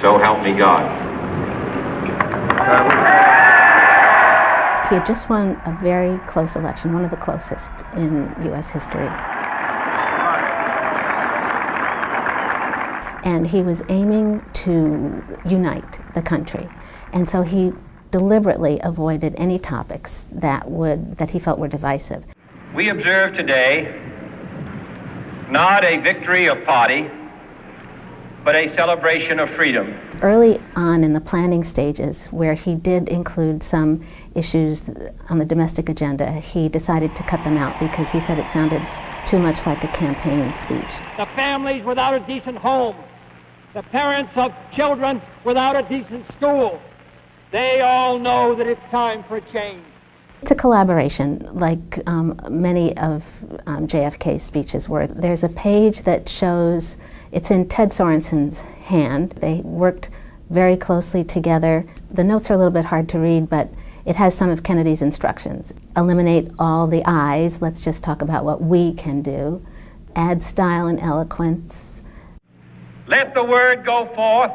So help me God. He had just won a very close election, one of the closest in U.S. history. And he was aiming to unite the country. And so he deliberately avoided any topics that he felt were divisive. We observe today not a victory of party, but a celebration of freedom. Early on in the planning stages, where he did include some issues on the domestic agenda, he decided to cut them out because he said it sounded too much like a campaign speech. The families without a decent home, the parents of children without a decent school, they all know that it's time for a change. It's a collaboration, like many of JFK's speeches were. There's a page that shows, it's in Ted Sorensen's hand. They worked very closely together. The notes are a little bit hard to read, but it has some of Kennedy's instructions. Eliminate all the I's, let's just talk about what we can do. Add style and eloquence. Let the word go forth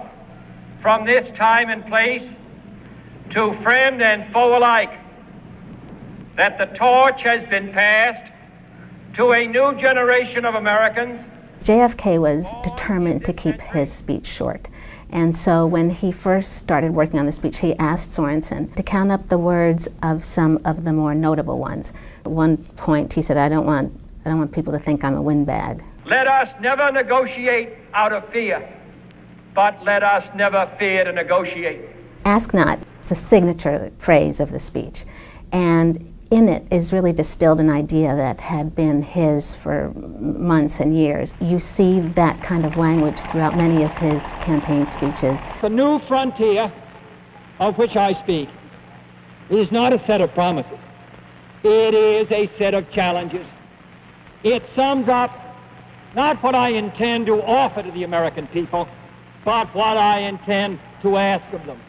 from this time and place to friend and foe alike, that the torch has been passed to a new generation of Americans. JFK was determined to keep his speech short. And so when he first started working on the speech, he asked Sorensen to count up the words of some of the more notable ones. At one point he said, I don't want people to think I'm a windbag. Let us never negotiate out of fear, but let us never fear to negotiate. Ask not, it's a signature phrase of the speech. And in it is really distilled an idea that had been his for months and years. You see that kind of language throughout many of his campaign speeches. The new frontier of which I speak is not a set of promises. It is a set of challenges. It sums up not what I intend to offer to the American people, but what I intend to ask of them.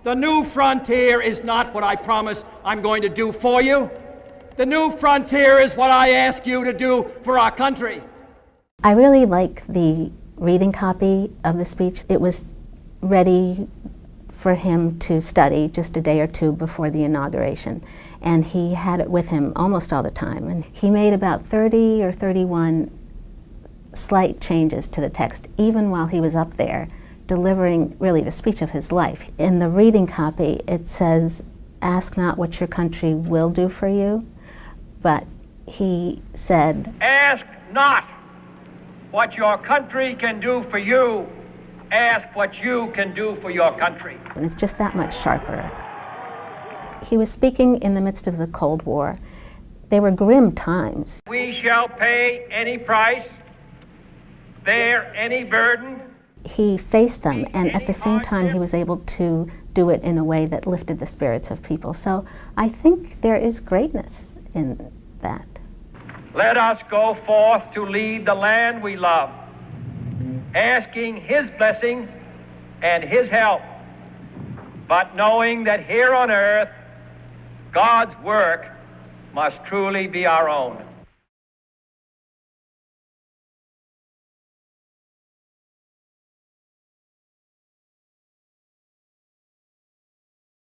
The new frontier is not what I promise I'm going to do for you. The new frontier is what I ask you to do for our country. I really like the reading copy of the speech. It was ready for him to study just a day or two before the inauguration. And he had it with him almost all the time. And he made about 30 or 31 slight changes to the text, even while he was up there, delivering really the speech of his life. In the reading copy, it says, ask not what your country will do for you, but he said, ask not what your country can do for you, ask what you can do for your country. And it's just that much sharper. He was speaking in the midst of the Cold War. They were grim times. We shall pay any price, bear any burden. He faced them, and at the same time he was able to do it in a way that lifted the spirits of people. So I think there is greatness in that. Let us go forth to lead the land we love, asking His blessing and His help, but knowing that here on earth, God's work must truly be our own.